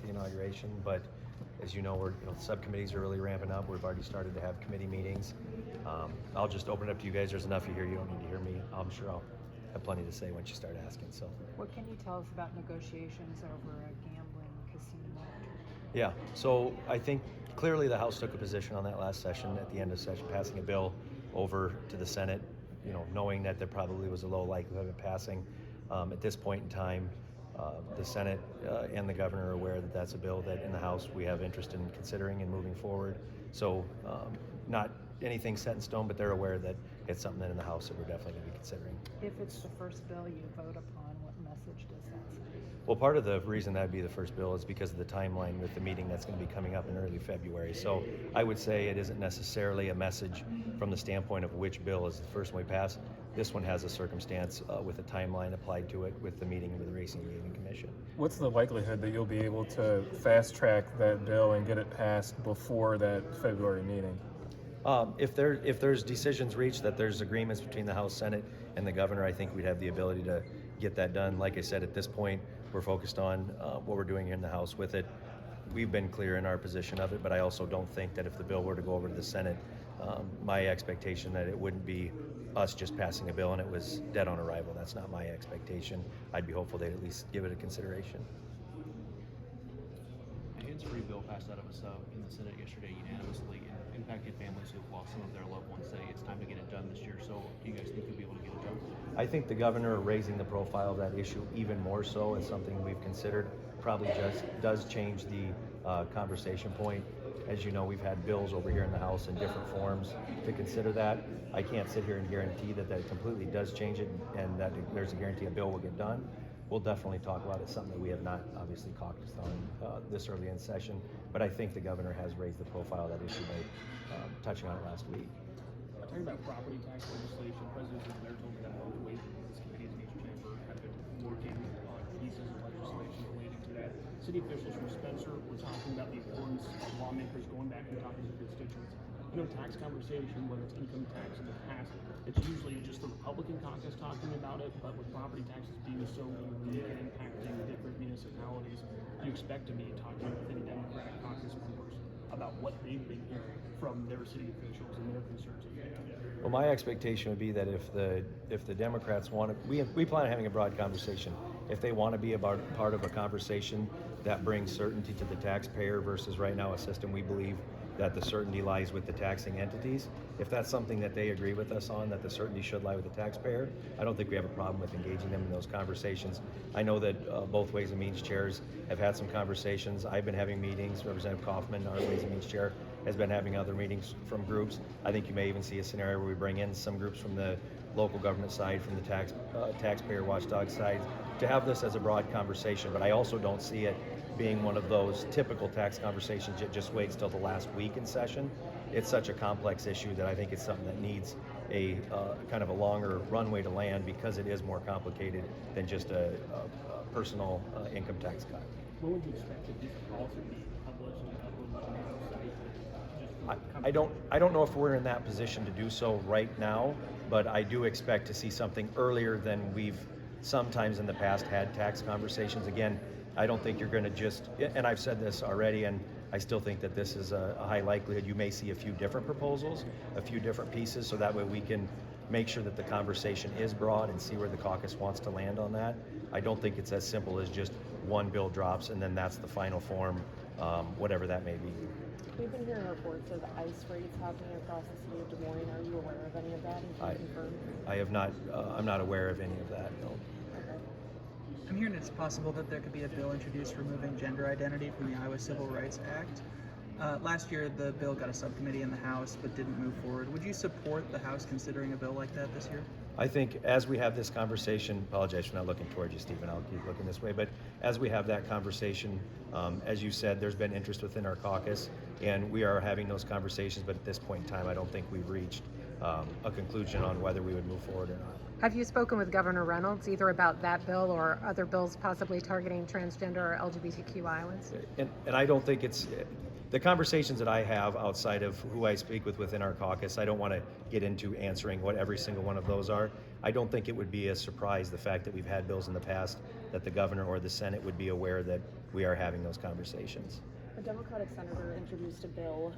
the inauguration, but as you know, subcommittees are really ramping up. We've already started to have committee meetings. I'll just open it up to you guys. There's enough you here. You don't need to hear me. I'm sure I'll have plenty to say once you start asking. So, what can you tell us about negotiations over a gambling casino? Yeah, so I think clearly the House took a position on that last session at the end of session, passing a bill over to the Senate, knowing that there probably was a low likelihood of passing. At this point in time, the Senate and the governor are aware that that's a bill that in the House we have interest in considering and moving forward. So not anything set in stone, but they're aware that it's something that in the House that we're definitely going to be considering. If it's the first bill you vote upon, what message does that send? Well, part of the reason that'd be the first bill is because of the timeline with the meeting that's going to be coming up in early February. So I would say it isn't necessarily a message from the standpoint of which bill is the first one we pass. This one has a circumstance with a timeline applied to it with the meeting with the Racing and Gaming Commission. What's the likelihood that you'll be able to fast track that bill and get it passed before that February meeting? If there's decisions reached that there's agreements between the House, Senate, and the governor, I think we'd have the ability to get that done. Like I said, at this point, we're focused on what we're doing here in the House with it. We've been clear in our position of it, but I also don't think that if the bill were to go over to the Senate, my expectation that it wouldn't be us just passing a bill and it was dead on arrival. That's not my expectation. I'd be hopeful they'd at least give it a consideration. A hands-free bill passed out of us in the Senate yesterday unanimously and impacted families who've lost some of their loved ones. Say it's time to get it done this year. So do you guys think you'll be able to get it done? I think the governor raising the profile of that issue even more so is something we've considered. Probably just does change the conversation point. As you know, we've had bills over here in the House in different forms to consider that. I can't sit here and guarantee that completely does change it and that there's a guarantee a bill will get done. We'll definitely talk about it. It's something that we have not obviously caucused on this early in session, but I think the governor has raised the profile of that issue by touching on it last week. Talking about property tax legislation, President Blair told me that both ways this committee in each chamber have been working on pieces of legislation relating to that. City officials from Spencer were talking about the importance of lawmakers going back and talking to constituents. Tax conversation, whether it's income tax in the past, it's usually just the Republican caucus talking about it, but with property taxes being so unique and impacting different municipalities, you expect to be talking with any Democratic caucus members about what they've been hearing from their city officials and their concerns. Well, my expectation would be that if the Democrats want to, we plan on having a broad conversation. If they want to be part of a conversation that brings certainty to the taxpayer versus right now a system we believe that the certainty lies with the taxing entities. If that's something that they agree with us on, that the certainty should lie with the taxpayer, I don't think we have a problem with engaging them in those conversations. I know that both Ways and Means chairs have had some conversations. I've been having meetings. Representative Kaufman, our Ways and Means chair, has been having other meetings from groups. I think you may even see a scenario where we bring in some groups from the local government side, from the taxpayer watchdog side, to have this as a broad conversation. But I also don't see it being one of those typical tax conversations that just waits till the last week in session. It's such a complex issue that I think it's something that needs a kind of a longer runway to land because it is more complicated than just a personal income tax cut. What would you expect if these policies be published on the site? I don't know if we're in that position to do so right now, but I do expect to see something earlier than we've sometimes in the past had tax conversations. Again, I don't think you're going to just, and I've said this already, and I still think that this is a high likelihood you may see a few different proposals, a few different pieces, so that way we can make sure that the conversation is broad and see where the caucus wants to land on that. I don't think it's as simple as just one bill drops and then that's the final form, whatever that may be. We've been hearing reports of ICE raids happening across the city of Des Moines. Are you aware of any of that? And can you confirm? I have not. I'm not aware of any of that. No. Okay. I'm hearing it's possible that there could be a bill introduced removing gender identity from the Iowa Civil Rights Act. Last year, the bill got a subcommittee in the House but didn't move forward. Would you support the House considering a bill like that this year? I think as we have this conversation, apologize for not looking towards you, Stephen, I'll keep looking this way, but as we have that conversation, as you said, there's been interest within our caucus, and we are having those conversations, but at this point in time, I don't think we've reached a conclusion on whether we would move forward or not. Have you spoken with Governor Reynolds either about that bill or other bills possibly targeting transgender or LGBTQ Iowans? And I don't think it's, the conversations that I have outside of who I speak with within our caucus, I don't want to get into answering what every single one of those are. I don't think it would be a surprise, the fact that we've had bills in the past that the governor or the Senate would be aware that we are having those conversations. A Democratic senator introduced a bill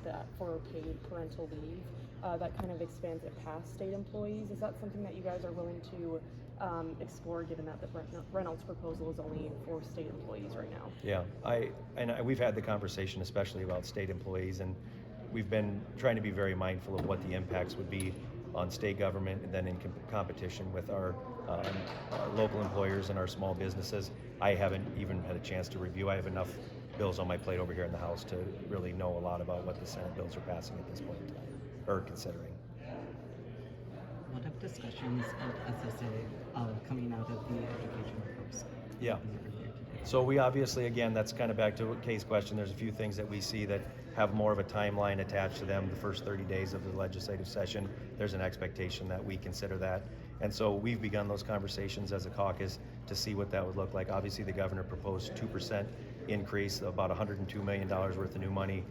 that for paid parental leave that kind of expands it past state employees. Is that something that you guys are willing to explore, given that the Reynolds proposal is only for state employees right now? Yeah, we've had the conversation, especially about state employees, and we've been trying to be very mindful of what the impacts would be on state government and then in competition with our local employers and our small businesses. I haven't even had a chance to review. I have enough bills on my plate over here in the House to really know a lot about what the Senate bills are passing at this point in time, or considering. What have discussions at SSA coming out of the education reforms? Yeah. So we obviously, again, that's kind of back to Kay's question. There's a few things that we see that have more of a timeline attached to them. The first 30 days of the legislative session, there's an expectation that we consider that. And so we've begun those conversations as a caucus to see what that would look like. Obviously, the governor proposed 2% increase, about $102 million worth of new money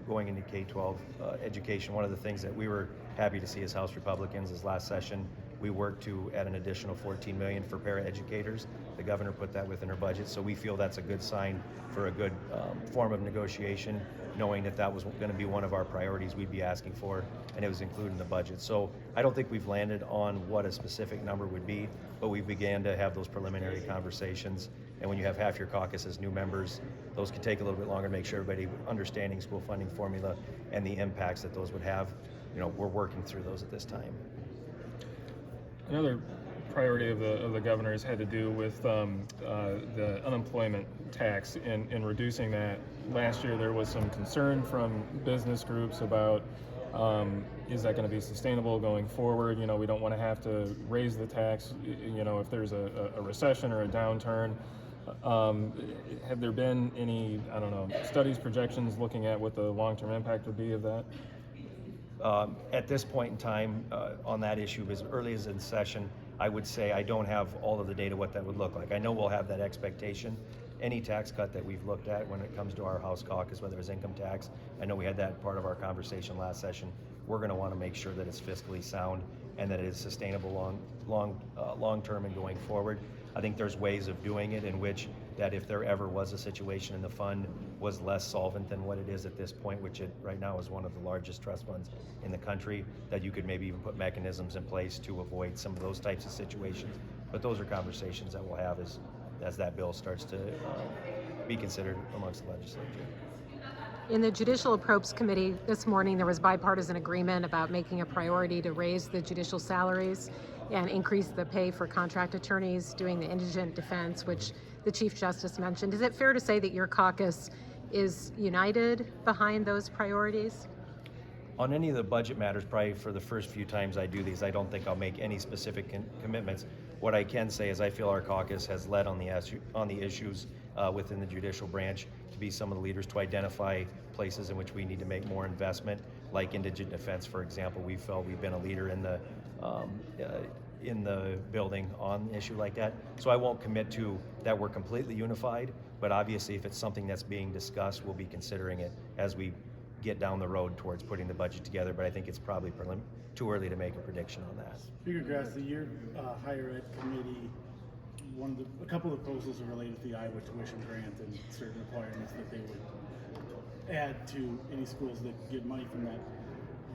going into K-12 education. One of the things that we were happy to see as House Republicans is last session we worked to add an additional $14 million for paraeducators. The governor put that within her budget, so we feel that's a good sign for a good form of negotiation, knowing that that was going to be one of our priorities we'd be asking for, and it was included in the budget. So I don't think we've landed on what a specific number would be, but we began to have those preliminary conversations. And when you have half your caucus as new members, those can take a little bit longer to make sure everybody understanding school funding formula and the impacts that those would have. You know, we're working through those at this time. Another priority of the governor's had to do with the unemployment tax and reducing that. Last year there was some concern from business groups about is that going to be sustainable going forward? You know, we don't want to have to raise the tax, you know, if there's a recession or a downturn. Have there been any, I don't know, studies, projections looking at what the long-term impact would be of that? At this point in time, on that issue, as early as in session, I would say I don't have all of the data what that would look like. I know we'll have that expectation. Any tax cut that we've looked at when it comes to our House caucus, whether it's income tax, I know we had that part of our conversation last session. We're going to want to make sure that it's fiscally sound and that it is sustainable long term and going forward. I think there's ways of doing it in which that if there ever was a situation and the fund was less solvent than what it is at this point, which it right now is one of the largest trust funds in the country, that you could maybe even put mechanisms in place to avoid some of those types of situations. But those are conversations that we'll have as that bill starts to be considered amongst the legislature. In the Judicial Appropriations Committee this morning, there was bipartisan agreement about making a priority to raise the judicial salaries and increase the pay for contract attorneys doing the indigent defense, which the Chief Justice mentioned. Is it fair to say that your caucus is united behind those priorities? On any of the budget matters, probably for the first few times I do these, I don't think I'll make any specific commitments. What I can say is I feel our caucus has led on the issues within the judicial branch to be some of the leaders to identify places in which we need to make more investment, like indigent defense, for example. We felt we've been a leader in the building on an issue like that. So I won't commit to that we're completely unified, but obviously if it's something that's being discussed, we'll be considering it as we get down the road towards putting the budget together, but I think it's probably too early to make a prediction on that. Speaker Grassley, your higher ed committee, a couple of proposals are related to the Iowa tuition grant and certain requirements that they would add to any schools that get money from that.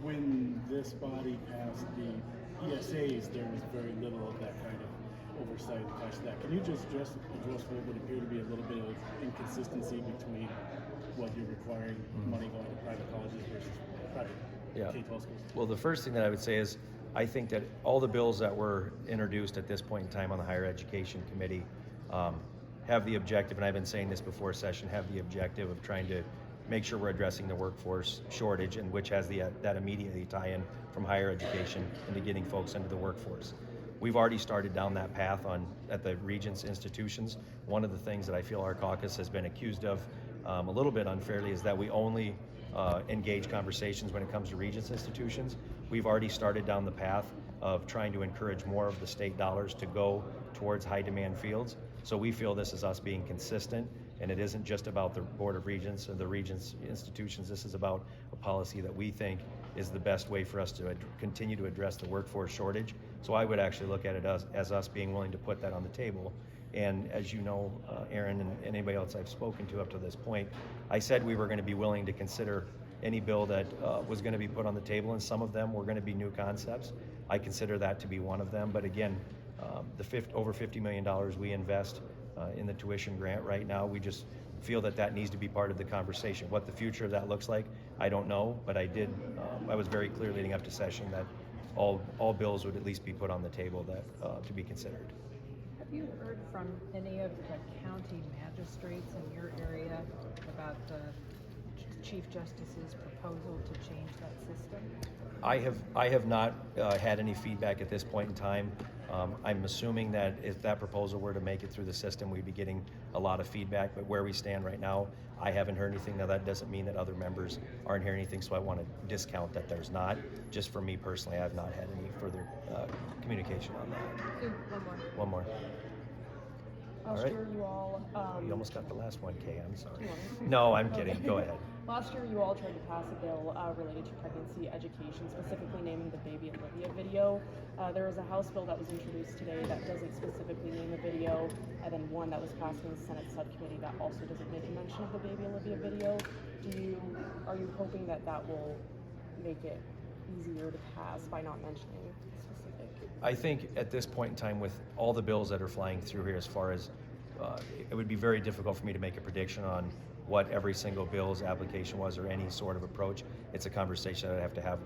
When this body passed the ESAs, there was very little of that kind of oversight attached to that. Can you just address what would appear to be a little bit of inconsistency between what you're requiring money going to private colleges versus private K-12 schools? Well, the first thing that I would say is I think that all the bills that were introduced at this point in time on the Higher Education Committee have the objective, and I've been saying this before session, have the objective of trying to make sure we're addressing the workforce shortage, and which has that immediately tie-in from higher education into getting folks into the workforce. We've already started down that path at the Regents institutions. One of the things that I feel our caucus has been accused of a little bit unfairly is that we only engage conversations when it comes to Regents institutions. We've already started down the path of trying to encourage more of the state dollars to go towards high demand fields. So we feel this is us being consistent, and it isn't just about the Board of Regents or the Regents institutions. This is about a policy that we think is the best way for us to continue to address the workforce shortage. So I would actually look at it as us being willing to put that on the table And as you know, Aaron and anybody else I've spoken to up to this point, I said we were going to be willing to consider any bill that was going to be put on the table, and some of them were going to be new concepts. I consider that to be one of them. But again, over $50 million we invest in the tuition grant right now. We just feel that that needs to be part of the conversation. What the future of that looks like, I don't know, but I was very clear leading up to session that all bills would at least be put on the table that to be considered. Have you heard from any of the county magistrates in your area about the Chief Justice's proposal to change that system? I have not had any feedback at this point in time. I'm assuming that if that proposal were to make it through the system, we'd be getting a lot of feedback, but where we stand right now, I haven't heard anything. Now that doesn't mean that other members aren't hearing anything, so I want to discount that there's not. Just for me personally, I've not had any further communication on that. One more. Last right. year you all, You almost got the last one, Kay, I'm sorry. You want it? No, I'm kidding, go ahead. Last year, you all tried to pass a bill related to pregnancy education, specifically naming the Baby and Olivia video. There was a House bill that was introduced today that doesn't specifically name a video, and then one that was passed in the Senate subcommittee that also doesn't make a mention of the Baby and Olivia video. Are you hoping that that will make it easier to pass by not mentioning specific? I think at this point in time, with all the bills that are flying through here, as far as it would be very difficult for me to make a prediction on what every single bill's application was or any sort of approach. It's a conversation that I have to have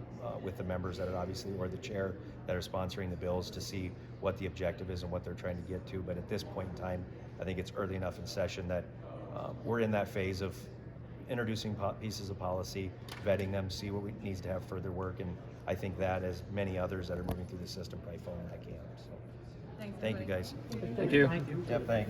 with the members that are obviously, or the chair that are sponsoring the bills, to see what the objective is and what they're trying to get to. But at this point in time, I think it's early enough in session that we're in that phase of introducing pieces of policy, vetting them, see what needs to have further work, and I think that, as many others that are moving through the system, probably fall in that camp. So, thank you guys. Thank you. Yep, thanks.